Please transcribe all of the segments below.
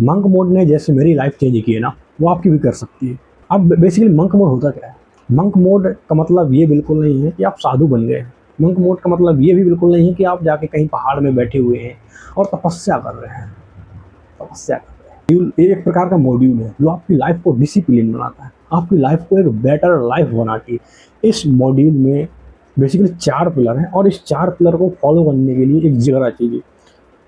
Monk mode ने जैसे मेरी लाइफ चेंज की है ना, वो आपकी भी कर सकती है। अब बेसिकली मंक मोड होता क्या है? मंक मोड का मतलब ये बिल्कुल नहीं है कि आप साधु बन गए हैं। मंक मोड का मतलब ये भी बिल्कुल नहीं है कि आप जाके कहीं पहाड़ में बैठे हुए हैं और तपस्या कर रहे हैं। तपस्या कर रहे हैं, ये एक प्रकार का मॉड्यूल है जो आपकी लाइफ को डिसिप्लिन बनाता है, आपकी लाइफ को एक बेटर लाइफ बनाती है। इस मॉड्यूल में बेसिकली 4 पिलर हैं और इस 4 पिलर को फॉलो करने के लिए एक जिगरा चाहिए।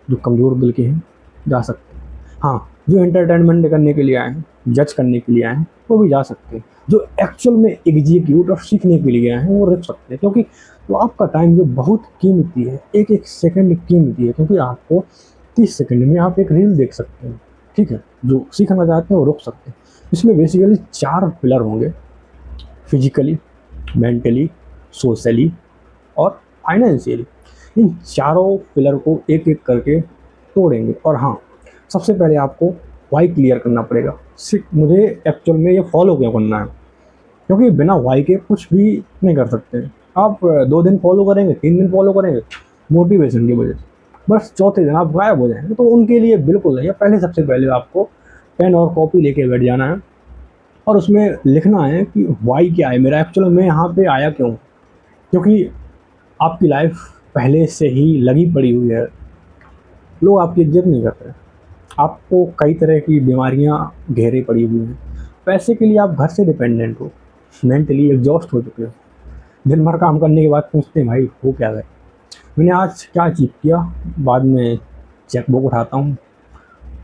जो कमज़ोर दिल के हैं जा सकते हैं, हाँ जो एंटरटेनमेंट करने के लिए आए हैं, जज करने के लिए आए हैं, वो भी जा सकते हैं। जो एक्चुअल में एग्जीक्यूट और सीखने के लिए आए हैं वो रुक सकते हैं, क्योंकि तो आपका टाइम जो बहुत कीमती है, एक एक सेकंड कीमती है, क्योंकि आपको 30 सेकंड में आप एक रील देख सकते हैं, ठीक है। जो सीखना चाहते हैं वो रुक सकते हैं। इसमें बेसिकली 4 पिलर होंगे, फिजिकली, मेंटली, सोशली और फाइनेंशियली। इन चारों पिलर को एक एक करके तोड़ेंगे। और हाँ, सबसे पहले आपको वाई क्लियर करना पड़ेगा, मुझे एक्चुअल में ये फॉलो क्यों करना है, क्योंकि बिना वाई के कुछ भी नहीं कर सकते। आप 2 दिन फॉलो करेंगे, 3 दिन फॉलो करेंगे मोटिवेशन की वजह से, बस चौथे दिन आप गायब हो जाएंगे, तो उनके लिए बिल्कुल नहीं है। पहले सबसे पहले आपको पेन और कॉपी लेके बैठ जाना है और उसमें लिखना है कि वाई क्या है मेरा, एक्चुअल में यहाँ पे आया क्यों। क्योंकि आपकी लाइफ पहले से ही लगी पड़ी हुई है, लोग आपकी इज्जत नहीं करते, आपको कई तरह की बीमारियां घेरे पड़ी हुई हैं, पैसे के लिए आप घर से डिपेंडेंट हो, मेंटली एग्जॉस्ट हो चुके हो, दिन भर काम करने के बाद पूछते हैं भाई हो क्या गए, मैंने आज क्या अचीव किया। बाद में चेकबुक उठाता हूँ,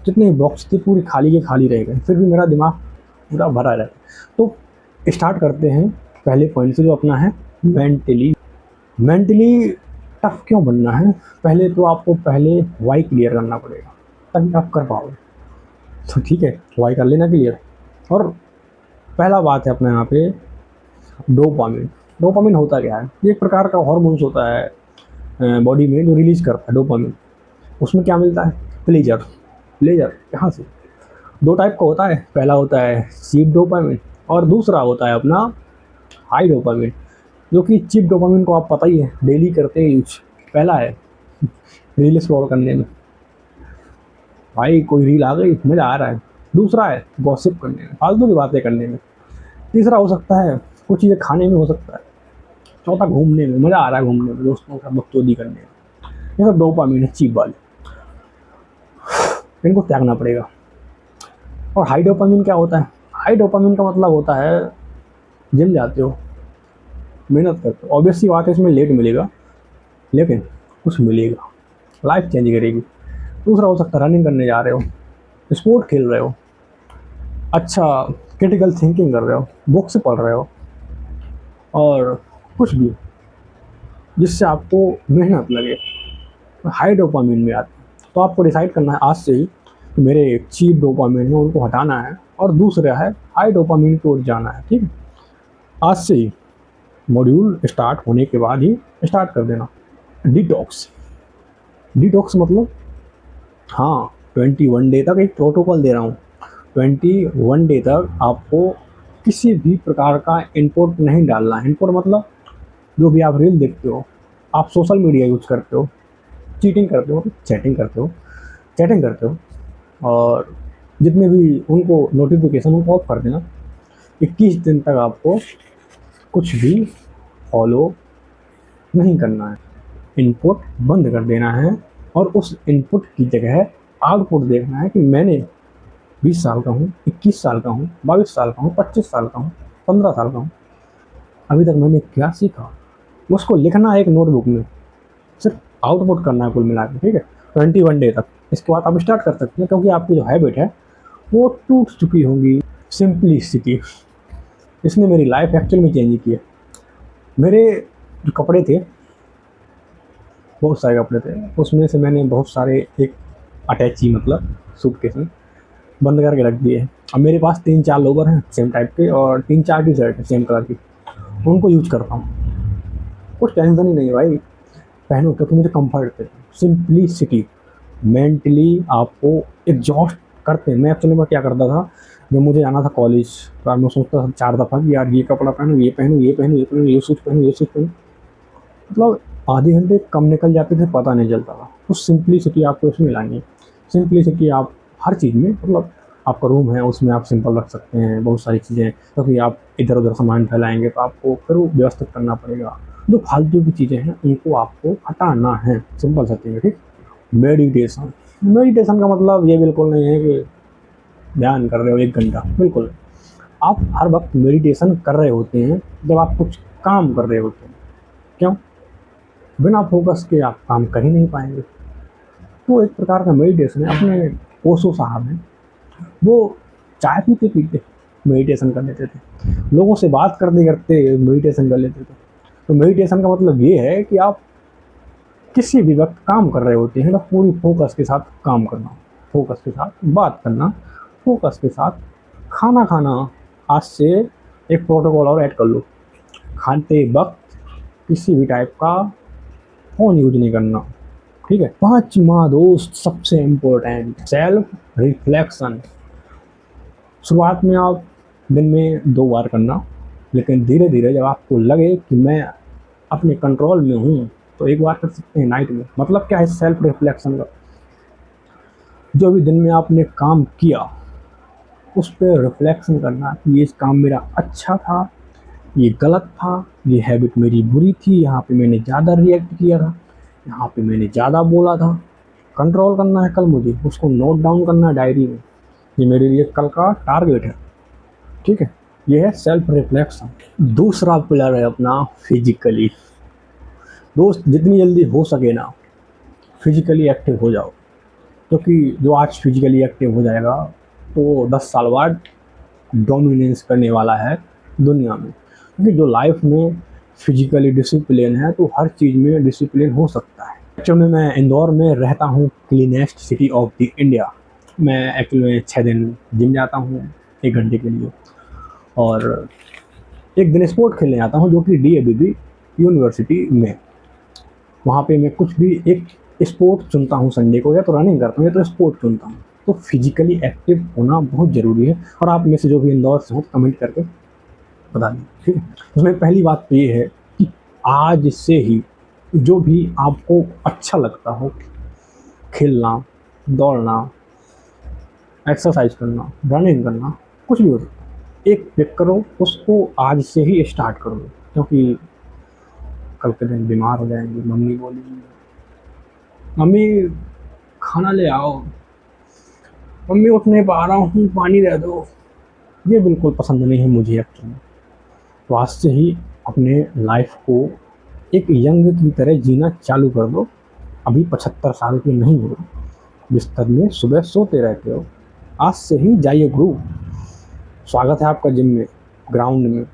जितने बॉक्स थे पूरी खाली के खाली रह गए, फिर भी मेरा दिमाग पूरा भरा रहता है। तो स्टार्ट करते हैं पहले पॉइंट से, जो अपना है मेंटली। मेंटली टफ क्यों बनना है, पहले तो आपको पहले वाई क्लियर करना पड़ेगा, तभी आप कर पाओगे। तो ठीक है, वाई कर लेना क्लियर। और पहला बात है अपने यहाँ पे डोपामिन। डोपामिन होता क्या है? ये एक प्रकार का हार्मोन्स होता है बॉडी में जो रिलीज करता है डोपामिन। उसमें क्या मिलता है? प्लेजर। प्लेजर कहाँ से? 2 टाइप का होता है, पहला होता है चीप डोपामिन और दूसरा होता है अपना हाई डोपामिन। जो कि चीप डोपामिन को आप पता ही है, डेली करते हैं यूज। पहला है रील स्क्रॉल करने में, भाई कोई रील आ गई मज़ा आ रहा है। दूसरा है गॉसिप करने में, फालतू की बातें करने में। तीसरा हो सकता है कुछ चीज़ें खाने में, हो सकता है। चौथा घूमने में, मज़ा आ रहा है घूमने में, दोस्तों के साथ बकचोदी करने में। ये सब डोपामिन है चीप वाले, इनको त्यागना पड़ेगा। और हाई डोपामिन क्या होता है? हाई डोपामिन का मतलब होता है जिम जाते हो, मेहनत करते हो, ऑब्वियस सी बात है इसमें लेट मिलेगा, लेकिन कुछ मिलेगा, लाइफ चेंज करेगी। दूसरा हो सकता है रनिंग करने जा रहे हो, स्पोर्ट खेल रहे हो, अच्छा क्रिटिकल थिंकिंग कर रहे हो, बुक्स पढ़ रहे हो, और कुछ भी जिससे आपको मेहनत लगे, हाई डोपामिन में आते हैं। तो आपको डिसाइड करना है आज से ही कि मेरे चीप डोपामिन है उनको हटाना है और दूसरा है हाई डोपामिन की ओर जाना है, ठीक है। आज से ही मॉड्यूल स्टार्ट होने के बाद ही स्टार्ट कर देना। डिटॉक्स। डिटॉक्स मतलब हाँ 21 डे तक एक प्रोटोकॉल दे रहा हूँ। 21 डे तक आपको किसी भी प्रकार का इनपुट नहीं डालना है। इनपुट मतलब जो भी आप रील देखते हो, आप सोशल मीडिया यूज करते हो, चीटिंग करते हो, चैटिंग करते हो, और जितने भी उनको नोटिफिकेशन उनको ऑफ कर देना। 21 दिन तक आपको कुछ भी फॉलो नहीं करना है, इनपुट बंद कर देना है और उस इनपुट की जगह आउटपुट देखना है कि मैंने 20 साल का हूँ, 21 साल का हूँ, 22 साल का हूँ, 25 साल का हूँ, 15 साल का हूँ, अभी तक मैंने क्या सीखा। उसको लिखना है एक नोटबुक में, सिर्फ आउटपुट करना है कुल मिला के, ठीक है। 21 डे तक। इसके बाद आप स्टार्ट कर सकते हैं, क्योंकि आपकी जो हैबिट है वो टूट चुकी होंगी। सिंपलिसिटी, इसने मेरी लाइफ एक्चुअल में चेंज की है। मेरे जो कपड़े थे, बहुत सारे कपड़े थे, उसमें से मैंने बहुत सारे एक अटैची मतलब सूटकेस में बंद करके रख दिए हैं। अब मेरे पास 3-4 लोवर हैं सेम टाइप के और 3-4 टी शर्ट है सेम कलर की, उनको यूज करता हूँ। कुछ टेंशन ही नहीं है भाई, पहनो, क्योंकि मुझे कंफर्ट है। सिंपलिसिटी। मेंटली आपको एग्जॉस्ट करते हैं। मैं एक्चुअली में क्या करता था, जब मुझे जाना था कॉलेज, तो मैं सोचता था 4 दफ़ा कि यार ये कपड़ा पहनूँ, ये पहनूँ, ये पहनूँ, ये पहनूँ, ये सूट पहनूँ, ये सूट पहनूँ, मतलब आधे घंटे कम निकल जाते थे, पता नहीं चलता था। तो सिंपलिसिटी आपको इसमें लानी है। सिंपलिसिटी आप हर चीज़ में, मतलब आपका रूम है उसमें आप सिंपल रख सकते हैं बहुत सारी चीज़ें, क्योंकि आप इधर उधर सामान फैलाएंगे तो आपको फिर वो व्यवस्थित करना पड़ेगा। जो फालतू की चीज़ें हैं उनको आपको हटाना है, सिंपल सा चीज़ है, ठीक। मेडिटेशन, मेडिटेशन का मतलब ये बिल्कुल नहीं है कि ध्यान कर रहे हो 1 घंटा, बिल्कुल। आप हर वक्त मेडिटेशन कर रहे होते हैं जब आप कुछ काम कर रहे होते हैं। क्यों? बिना फोकस के आप काम कर ही नहीं पाएंगे। तो एक प्रकार का मेडिटेशन है। अपने ओशो साहब हैं, वो चाय पीते पीते मेडिटेशन कर लेते थे, लोगों से बात करते करते मेडिटेशन कर लेते थे। तो मेडिटेशन का मतलब ये है कि आप किसी भी वक्त काम कर रहे होते हैं तो पूरी फोकस के साथ काम करना, फोकस के साथ बात करना, फोकस के साथ खाना खाना। आज से एक प्रोटोकॉल और ऐड कर लो, खाते वक्त किसी भी टाइप का फ़ोन यूज नहीं करना, ठीक है। पांचवा दोस्त सबसे इम्पोर्टेंट, सेल्फ रिफ्लेक्शन। शुरुआत में आप दिन में 2 बार करना, लेकिन धीरे धीरे जब आपको लगे कि मैं अपने कंट्रोल में हूँ तो 1 बार कर सकते हैं नाइट में। मतलब क्या है सेल्फ रिफ्लेक्शन का? जो भी दिन में आपने काम किया उस पर रिफ्लेक्शन करना कि ये काम मेरा अच्छा था, ये गलत था, ये हैबिट मेरी बुरी थी, यहाँ पे मैंने ज़्यादा रिएक्ट किया था, यहाँ पे मैंने ज़्यादा बोला था। कंट्रोल करना है कल मुझे, उसको नोट डाउन करना है डायरी में, ये मेरे लिए कल का टारगेट है, ठीक है। ये है सेल्फ रिफ्लेक्शन। दूसरा पिलर है अपना फिजिकली। दोस्त जितनी जल्दी हो सके ना फिजिकली एक्टिव हो जाओ, क्योंकि जो आज फिजिकली एक्टिव हो जाएगा तो 10 साल बाद डोमिनेंस करने वाला है दुनिया में। क्योंकि जो लाइफ में फिजिकली डिसिप्लिन है तो हर चीज़ में डिसिप्लिन हो सकता है। एक्चुअली में मैं इंदौर में रहता हूँ, cleanest city of the India. मैं एक्चुअली में 6 दिन जिम जाता हूँ 1 घंटे के लिए, और 1 दिन स्पोर्ट खेलने जाता हूँ जो कि DABB यूनिवर्सिटी में। वहाँ पे मैं कुछ भी एक स्पोर्ट चुनता हूँ संडे को, या तो रनिंग करता हूँ या तो स्पोर्ट चुनता हूँ। तो फिजिकली एक्टिव होना बहुत ज़रूरी है। और आप में से जो भी इंदौर से हो कमेंट करके बता दें, ठीक है। उसमें पहली बात तो ये है कि आज से ही जो भी आपको अच्छा लगता हो, खेलना, दौड़ना, एक्सरसाइज करना, रनिंग करना, कुछ भी हो सकता है, एक पिक करो, उसको आज से ही स्टार्ट करो। क्योंकि कल के दिन बीमार हो जाएंगे, मम्मी बोलेंगी मम्मी खाना ले आओ, मम्मी उठ नहीं पा रहा हूँ पानी दे दो। ये बिल्कुल पसंद नहीं है मुझे एक्चुअली। तो आज से ही अपने लाइफ को एक यंग की तरह जीना चालू कर दो। अभी 75 साल के नहीं हो, बिस्तर में सुबह सोते रहते हो, आज से ही जाइए गुरु। स्वागत है आपका जिम में, ग्राउंड में,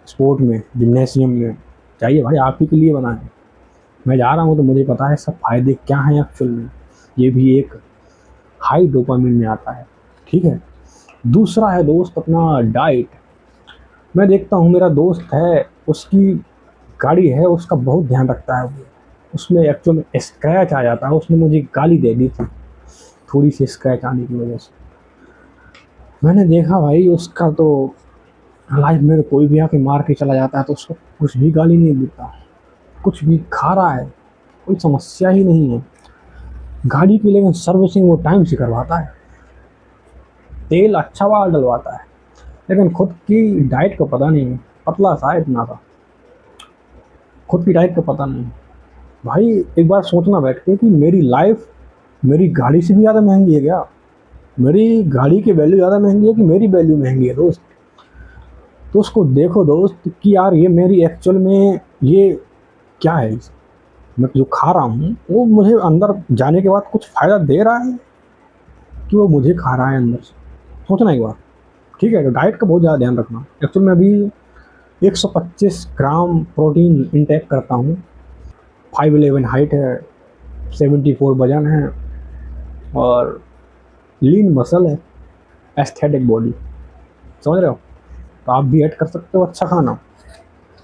स्पोर्ट में, जिम्नेशियम में। जाइए भाई, आप ही के लिए बना है। मैं जा रहा हूँ तो मुझे पता है सब फायदे क्या हैं एक्चुअल में। ये भी एक हाई डोपामिन में आता है, ठीक है। दूसरा है दोस्त अपना डाइट। मैं देखता हूँ मेरा दोस्त है, उसकी गाड़ी है, उसका बहुत ध्यान रखता है वो। उसमें एक्चुअल में स्क्रैच आ जाता है, उसने मुझे गाली दे दी थी थोड़ी सी स्क्रैच आने की वजह से। मैंने देखा भाई उसका तो लाइफ में कोई भी आके मार के चला जाता है तो उसको कुछ भी गाली नहीं देता, कुछ भी खा रहा है, कोई समस्या ही नहीं है। गाड़ी की लेकिन सर्विसिंग वो टाइम से करवाता है, तेल अच्छा वाला डलवाता है, लेकिन खुद की डाइट का पता नहीं है। पतला सा है इतना सा, खुद की डाइट का पता नहीं। भाई एक बार सोचना बैठ के कि मेरी लाइफ मेरी गाड़ी से भी ज़्यादा महंगी है क्या? मेरी गाड़ी की वैल्यू ज़्यादा महंगी है कि मेरी वैल्यू महंगी है दोस्त? तो उसको देखो दोस्त कि यार ये मेरी एक्चुअल में ये क्या है, मैं जो खा रहा हूँ वो मुझे अंदर जाने के बाद कुछ फ़ायदा दे रहा है कि वो मुझे खा रहा है अंदर से? सोचना एक बार, ठीक है। तो डाइट का बहुत ज़्यादा ध्यान रखना। एक्चुअल में अभी 125 ग्राम प्रोटीन इंटेक करता हूँ, 5'11" हाइट है, 74 वजन है, और लीन मसल है, एस्थेटिक बॉडी, समझ रहे हो। तो आप भी ऐड कर सकते हो अच्छा खाना,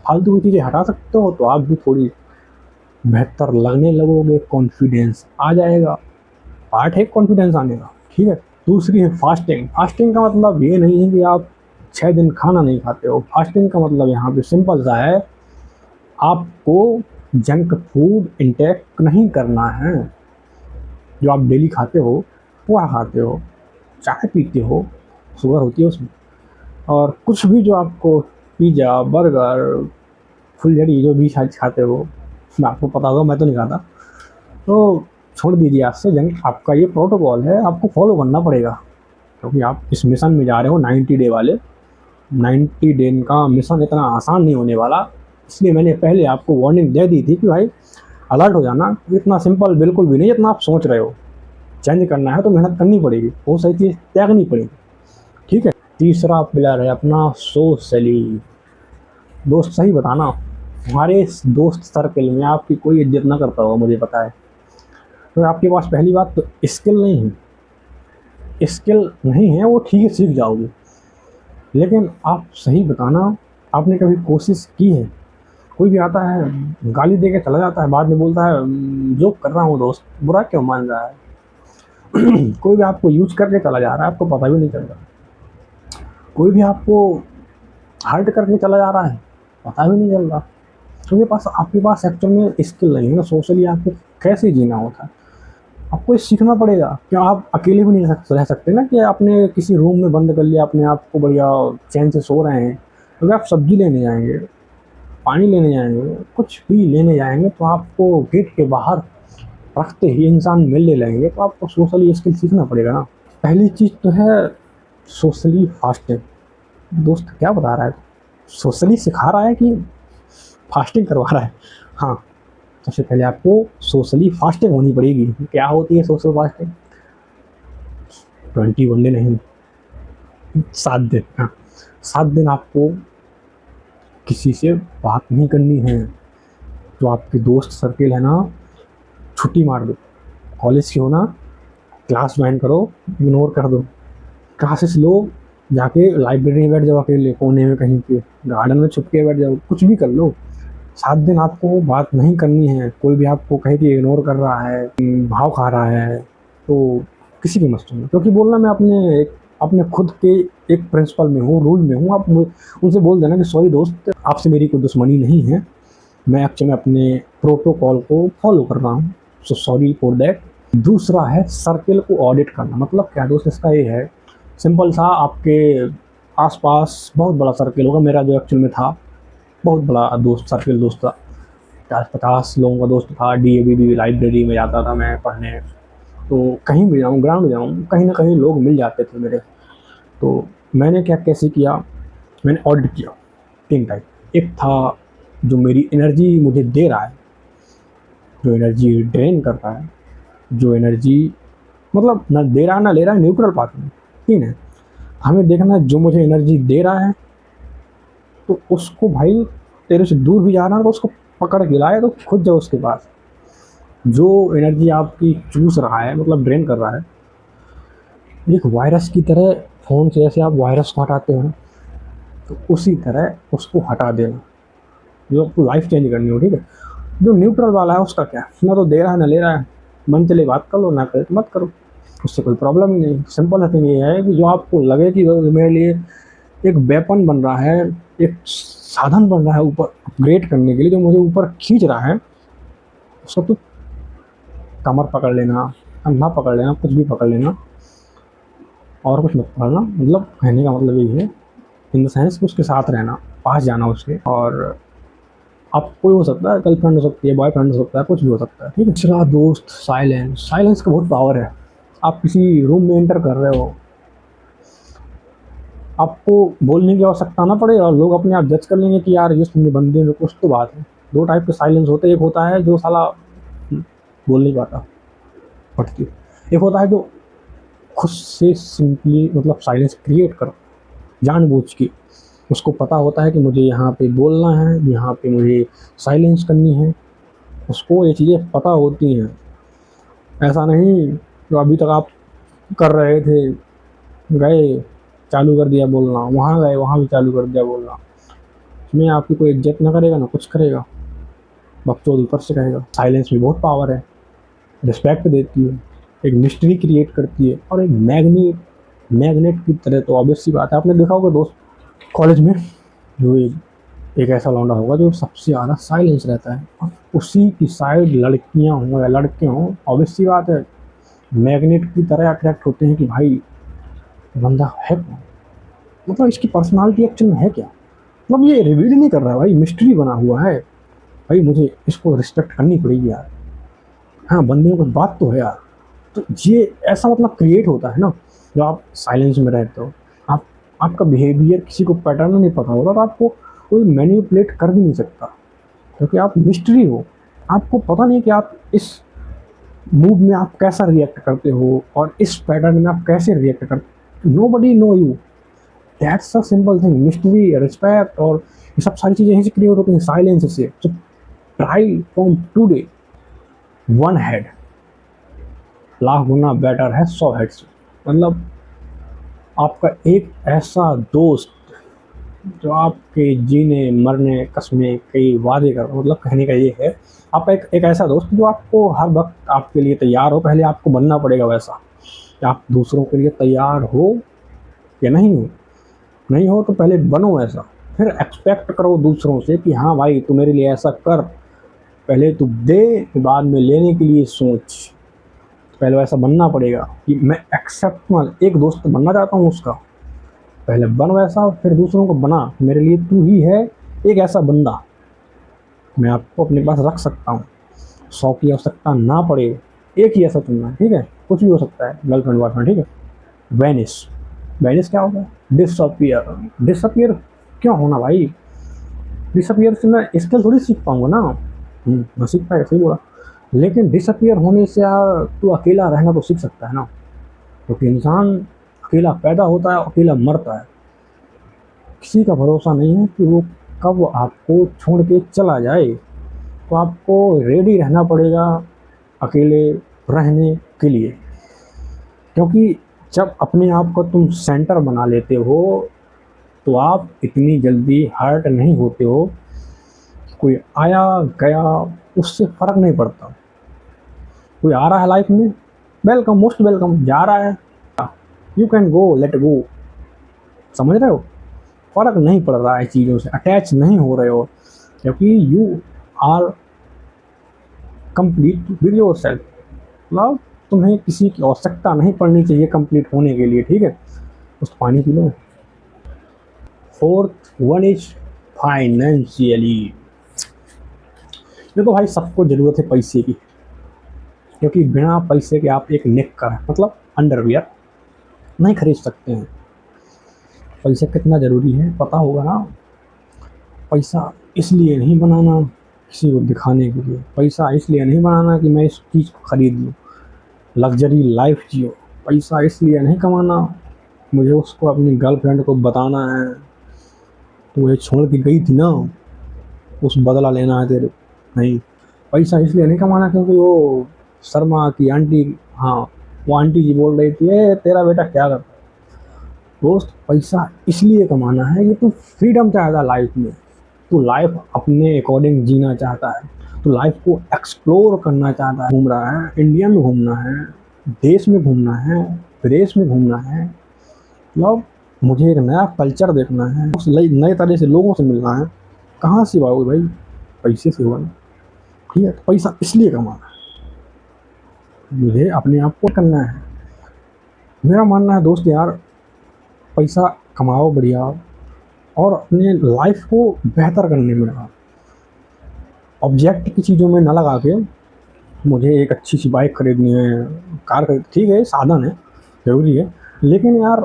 फालतू की चीज़ें हटा सकते हो, तो आप भी थोड़ी बेहतर लगने लगोगे, कॉन्फिडेंस आ जाएगा। पार्ट है कॉन्फिडेंस आने का, ठीक है। दूसरी है फास्टिंग। फास्टिंग का मतलब ये नहीं है कि आप 6 दिन खाना नहीं खाते हो। फास्टिंग का मतलब यहाँ पे सिंपल सा है, आपको जंक फूड इंटेक नहीं करना है। जो आप डेली खाते हो पोहा खाते हो, चाय पीते हो, शुगर होती है उसमें, और कुछ भी जो आपको पिज़्ज़ा, बर्गर, फुलझड़ी जो भी खाते हो, आपको पता होगा, मैं तो नहीं खाता। तो छोड़ दीजिए आज से जंक। आपका ये प्रोटोकॉल है, आपको फॉलो करना पड़ेगा, क्योंकि आप इस मिशन में जा रहे हो 90 डे वाले। 90 डे का मिशन इतना आसान नहीं होने वाला, इसलिए मैंने पहले आपको वार्निंग दे दी थी कि भाई अलर्ट हो जाना। इतना सिंपल बिल्कुल भी नहीं जितना आप सोच रहे हो। चेंज करना है तो मेहनत करनी पड़ेगी, बहुत सारी चीज़ त्यागनी पड़ेगी, ठीक है। तीसरा पिलर है अपना सोशली। दोस्त सही बताना, हमारे इस दोस्त सर्कल में आपकी कोई इज्जत ना करता होगा, मुझे पता है। तो आपके पास पहली बात तो स्किल नहीं है, स्किल नहीं है वो ठीक है, सीख जाओगे, लेकिन आप सही बताना, आपने कभी कोशिश की है? कोई भी आता है गाली दे के चला जाता है, बाद में बोलता है जो कर रहा हूँ दोस्त, बुरा क्यों मान रहा है। कोई भी आपको यूज करके चला जा रहा है, आपको पता भी नहीं चल रहा। कोई भी आपको हर्ट करके चला जा रहा है, पता भी नहीं चल रहा। तो आपके पास एक्चुअल में स्किल नहीं है ना, सोशली आपको कैसे जीना होता है, आपको ये सीखना पड़ेगा। क्या आप अकेले भी नहीं रह सकते ना, कि आपने किसी रूम में बंद कर लिया अपने आप को, बढ़िया चैन से सो रहे हैं। अगर आप सब्जी लेने जाएंगे, पानी लेने जाएंगे, कुछ भी लेने जाएंगे, तो आपको गेट के बाहर रखते ही इंसान मिलने लगेंगे। तो आपको सोशली स्किल सीखना पड़ेगा ना। पहली चीज़ तो है सोशली फास्टिंग। दोस्त क्या बता रहा है, सोशली सिखा रहा है कि फास्टिंग करवा रहा है? हाँ, सबसे पहले आपको सोशली फास्टिंग होनी पड़ेगी। क्या होती है सोशल फास्टिंग? 21 दिन नहीं, 7 दिन। हाँ, 7 दिन आपको किसी से बात नहीं करनी है। जो आपके दोस्त सर्किल है ना, छुट्टी मार दो। कॉलेज की हो ना, क्लास ज्वाइन करो, इग्नोर कर दो। क्लासेस लो, जाके लाइब्रेरी में बैठ जाओ, अकेले कोने में कहीं पे, गार्डन में छुप के बैठ जाओ, कुछ भी कर लो। 7 दिन आपको बात नहीं करनी है। कोई भी आपको कहे कि इग्नोर कर रहा है, भाव खा रहा है, तो किसी की मत सुनो। क्योंकि बोलना, मैं अपने खुद के एक प्रिंसिपल में हूँ, रूल में हूँ। आप उनसे बोल देना कि सॉरी दोस्त, आपसे मेरी कोई दुश्मनी नहीं है, मैं एक्चुअली अपने प्रोटोकॉल को फॉलो कर रहा हूँ, सो सॉरी फॉर दैट। दूसरा है सर्किल को ऑडिट करना। मतलब क्या दोस्त, इसका ये है सिंपल सा, आपके आसपास बहुत बड़ा सर्किल होगा। मेरा जो एक्चुअल में था बहुत बड़ा दोस्त था, 40-50 लोगों का दोस्त था। DAV लाइब्रेरी में जाता था मैं पढ़ने, तो कहीं भी जाऊँ, ग्राउंड जाऊँ, कहीं ना कहीं लोग मिल जाते थे मेरे। तो मैंने कैसे किया, मैंने ऑडिट किया 3 टाइप। एक था जो मेरी एनर्जी मुझे दे रहा है, जो एनर्जी ड्रेन कर रहा है, जो एनर्जी मतलब ना दे रहा ना ले रहा है, न्यूट्रल पाथ में। 3 है। हमें देखना है जो मुझे एनर्जी दे रहा है, तो उसको भाई, तेरे से दूर भी जा रहा है तो उसको पकड़ के लाए, तो खुद जाओ उसके पास। जो एनर्जी आपकी चूस रहा है, मतलब ड्रेन कर रहा है, एक वायरस की तरह, फ़ोन से जैसे आप वायरस को हटाते हो, तो उसी तरह उसको हटा देना। जो आपको लाइफ चेंज करनी हो, ठीक है। जो न्यूट्रल वाला है उसका क्या, ना तो दे रहा है ना ले रहा है, मन चले बात कर लो, ना करे तो मत करो, उससे कोई प्रॉब्लम ही नहीं। सिंपल थिंग ये है कि जो आपको लगे कि मेरे लिए एक वेपन बन रहा है, एक साधन बन रहा है ऊपर अपग्रेड करने के लिए, जो मुझे ऊपर खींच रहा है, उसको तो कमर पकड़ लेना, कंधा पकड़ लेना, कुछ भी पकड़ लेना, और कुछ मत पकड़ना। मतलब कहने का मतलब यही है, इन द सेंस कि उसके साथ रहना, पास जाना उसके। और आप कोई हो सकता है, गर्लफ्रेंड हो सकती है, बॉयफ्रेंड हो सकता है, कुछ भी हो सकता है, ठीक है। दूसरा दोस्त साइलेंस। साइलेंस का बहुत पावर है। आप किसी रूम में एंटर कर रहे हो, आपको बोलने की आवश्यकता ना पड़े, और लोग अपने आप जज कर लेंगे कि यार इस बंदे में कुछ तो बात है। 2 टाइप के साइलेंस होते हैं। एक होता है जो साला बोल नहीं पाता, पटती। एक होता है जो खुद से सिंपली मतलब साइलेंस क्रिएट कर, जानबूझ के। उसको पता होता है कि मुझे यहाँ पे बोलना है, यहाँ पे मुझे साइलेंस करनी है, उसको ये चीज़ें पता होती हैं। ऐसा नहीं जो अभी तक आप कर रहे थे, गए चालू कर दिया बोलना, वहाँ गए वहाँ भी चालू कर दिया बोलना। इसमें आपकी कोई इज्जत ना करेगा ना कुछ करेगा, बकचोद ऊपर से कहेगा। साइलेंस में बहुत पावर है, रिस्पेक्ट देती है, एक मिस्ट्री क्रिएट करती है, और एक मैग्नेट की तरह। तो ऑब्वियस सी बात है, आपने देखा होगा दोस्त कॉलेज में, जो एक ऐसा लौंडा होगा जो सबसे ज़्यादा साइलेंस रहता है, और उसी की साइड लड़कियां हों या लड़के हों, ऑब्वियस सी बात है मैग्नेट की तरह अट्रैक्ट होते हैं कि भाई बंदा है कौन, मतलब इसकी पर्सनालिटी एक्चुअल में है क्या। मतलब ये रिवील नहीं कर रहा भाई, मिस्ट्री बना हुआ है भाई, मुझे इसको रिस्पेक्ट करनी पड़ेगी यार। हाँ, बंदे में कुछ बात तो है यार। तो ये ऐसा मतलब क्रिएट होता है ना, जो आप साइलेंस में रहते हो, आप आपका बिहेवियर किसी को पैटर्न नहीं पता होता, तो आपको कोई मैनिपुलेट कर भी नहीं सकता, क्योंकि आप मिस्ट्री हो। आपको पता नहीं कि आप इस मूव में आप कैसा रिएक्ट करते हो और इस पैटर्न में आप कैसे रिएक्ट करते हो। Nobody know you, that's a simple thing. Mystery, respect और ये सब सारी चीज़ें यहीं से क्रिएट होती हैं, साइलेंस से। तो try from today, one head lakh Guna better है 100 हेड से। मतलब आपका एक ऐसा दोस्त जो आपके जीने मरने कसमे कई वादे कर, मतलब कहने का ये है, आप एक ऐसा दोस्त जो आपको हर वक्त आपके लिए तैयार हो। पहले आपको बनना पड़ेगा वैसा कि आप दूसरों के लिए तैयार हो या नहीं हो। नहीं हो तो पहले बनो ऐसा, फिर एक्सपेक्ट करो दूसरों से कि हाँ भाई तू मेरे लिए ऐसा कर। पहले तू दे, बाद में लेने के लिए सोच। पहले वैसा बनना पड़ेगा कि मैं एक्सेप्टेबल एक दोस्त बनना चाहता हूँ उसका। पहले बन वैसा, फिर दूसरों को बना। मेरे लिए तू ही है एक ऐसा बंदा, मैं आपको अपने पास रख सकता हूँ। 100 की आवश्यकता ना पड़े, एक ही ऐसा चुनना, ठीक है। कुछ भी हो सकता है, गर्लफ्रेंड बॉयफ्रेंड, ठीक है। वैनिश, वैनिश क्या होगा? डिसअपियर। डिसअपियर क्यों होना भाई? डिसअपियर से मैं स्किल थोड़ी सीख पाऊंगा ना। मैं सीख पाएगा, सही बोला। लेकिन डिसअपियर होने से यार तू अकेला रहना तो सीख सकता है ना, क्योंकि इंसान अकेला पैदा होता है, अकेला मरता है। किसी का भरोसा नहीं है कि वो कब आपको छोड़ के चला जाए। तो आपको रेडी रहना पड़ेगा अकेले रहने के लिए, क्योंकि जब अपने आप को तुम सेंटर बना लेते हो तो आप इतनी जल्दी हर्ट नहीं होते हो। कोई आया गया उससे फ़र्क नहीं पड़ता। कोई आ रहा है लाइफ में, वेलकम, मोस्ट वेलकम। जा रहा है, you can go, let go. समझ रहे हो? फ़र्क नहीं पड़ रहा है चीज़ों से, अटैच नहीं हो रहे हो, क्योंकि you are complete with your self. मतलब तुम्हें किसी की आवश्यकता नहीं पड़नी चाहिए कंप्लीट होने के लिए, ठीक है। उस पानी P low. Fourth one is financially. देखो भाई, सबको ज़रूरत है पैसे की, क्योंकि बिना पैसे के आप एक निक्कर मतलब अंडरवियर नहीं खरीद सकते हैं। पैसा कितना ज़रूरी है पता होगा ना। पैसा इसलिए नहीं बनाना किसी को दिखाने के लिए, पैसा इसलिए नहीं बनाना कि मैं इस चीज़ को ख़रीद लूँ, लग्जरी लाइफ जियो। पैसा इसलिए नहीं कमाना मुझे उसको अपनी गर्लफ्रेंड को बताना है तो ये छोड़ के गई थी ना, उस बदला लेना है तेरे। नहीं, पैसा इसलिए नहीं कमाना क्योंकि वो शर्मा की आंटी, हाँ वो आंटी जी बोल रही थी ए तेरा बेटा क्या करता है। दोस्त, पैसा इसलिए कमाना है कि तू फ्रीडम चाहता है लाइफ में, तू लाइफ अपने अकॉर्डिंग जीना चाहता है, तू लाइफ को एक्सप्लोर करना चाहता है। घूम रहा है, इंडिया में घूमना है, देश में घूमना है, विदेश में घूमना है। मतलब मुझे एक नया कल्चर देखना है, उस नए तरह से लोगों से मिलना है। कहाँ से पाओगे भाई? पैसे से होगा ना, ठीक है। तो पैसा इसलिए कमाना है, मुझे अपने आप को करना है। मेरा मानना है दोस्त यार, पैसा कमाओ बढ़िया, और अपने लाइफ को बेहतर करने में लगा। ऑब्जेक्ट की चीज़ों में न लगा के, मुझे एक अच्छी सी बाइक खरीदनी है, कार खरीद, ठीक है साधन है, ज़रूरी है। लेकिन यार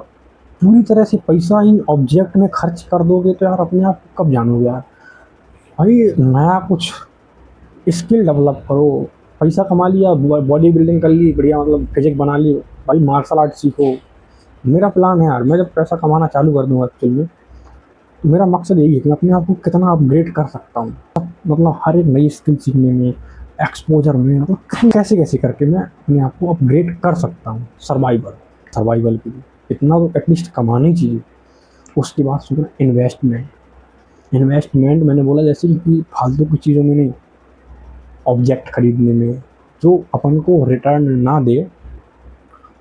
पूरी तरह से पैसा इन ऑब्जेक्ट में खर्च कर दोगे तो यार अपने आप को कब जानोगे यार। भाई नया कुछ स्किल डेवलप करो। पैसा कमा लिया, बॉडी बिल्डिंग कर ली बढ़िया, मतलब फिजिक बना ली, भाई मार्शल आर्ट सीखो। मेरा प्लान है यार, मैं जब पैसा कमाना चालू कर दूँगा एक्चुअल में, तो मेरा मकसद यही है कि मैं अपने आप को कितना अपग्रेड कर सकता हूँ। मतलब हर एक नई स्किल सीखने में, एक्सपोजर में, मतलब कैसे कैसे करके मैं अपने आप को अपग्रेड कर सकता हूँ। सर्वाइवल के लिए इतना तो एटलीस्ट कमाना ही चाहिए। उसके बाद सुना इन्वेस्टमेंट मैंने बोला जैसे कि फालतू की चीज़ों में नहीं, ऑब्जेक्ट खरीदने में जो अपन को रिटर्न ना दे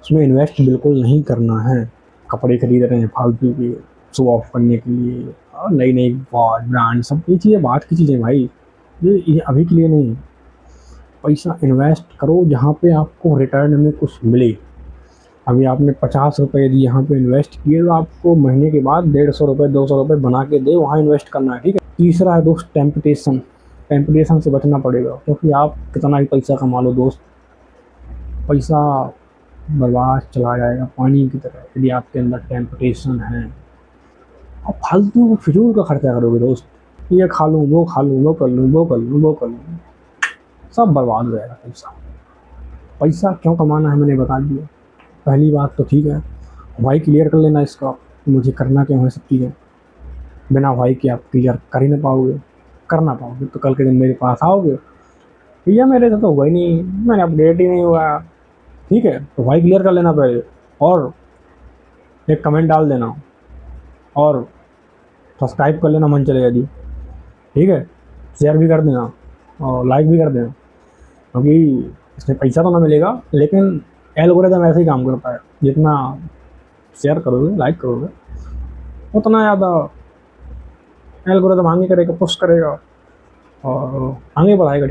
उसमें इन्वेस्ट बिल्कुल नहीं करना है। कपड़े खरीद रहे हैं फालतू के शो ऑफ करने के लिए, और नई नई वॉच ब्रांड, सब ये चीज़ें बात की चीज़ें भाई, ये अभी के लिए नहीं। पैसा इन्वेस्ट करो जहाँ पे आपको रिटर्न में कुछ मिले। अभी आपने 50 रुपये यदि यहाँ पे इन्वेस्ट किए तो आपको महीने के बाद 150 रुपये 200 रुपये बना के दे, वहाँ इन्वेस्ट करना है, ठीक है। तीसरा है दोस्त टेम्पटेशन। टेम्पटेशन से बचना पड़ेगा, क्योंकि आप कितना ही पैसा कमा लो दोस्त, पैसा बर्बाद चला जाएगा पानी की तरह यदि आपके अंदर टेम्पटेशन है। आप फालतू फिजूल का खर्चा करोगे दोस्त, ये खा लूँ, वो खा लूँ, वो कर लूँ, वो कर लूँ, वो कर लूँ, सब बर्बाद हो जाएगा पैसा। पैसा क्यों कमाना है मैंने बता दिया। पहली बात तो ठीक है, वाई क्लियर कर लेना इसका, मुझे करना क्यों है सब चीज़ें। बिना वाई के आप क्लियर कर ही ना पाओगे, करना पाओगे तो कल के दिन मेरे पास आओगे, भैया मेरे से तो हुआ ही नहीं, मैंने अपडेट ही नहीं हुआ, ठीक है। तो वाई क्लियर कर लेना पहले, और एक कमेंट डाल देना, और सब्सक्राइब कर लेना मन चले यदि, ठीक है। शेयर भी कर देना और लाइक भी कर देना, क्योंकि इसमें पैसा तो ना मिलेगा, लेकिन एल्गोरिदम ऐसे ही काम करता है, जितना शेयर करोगे लाइक करोगे उतना ज़्यादा एल्गोरिदम आगे करेगा, पुश करेगा और आगे बढ़ाएगा, ठीक।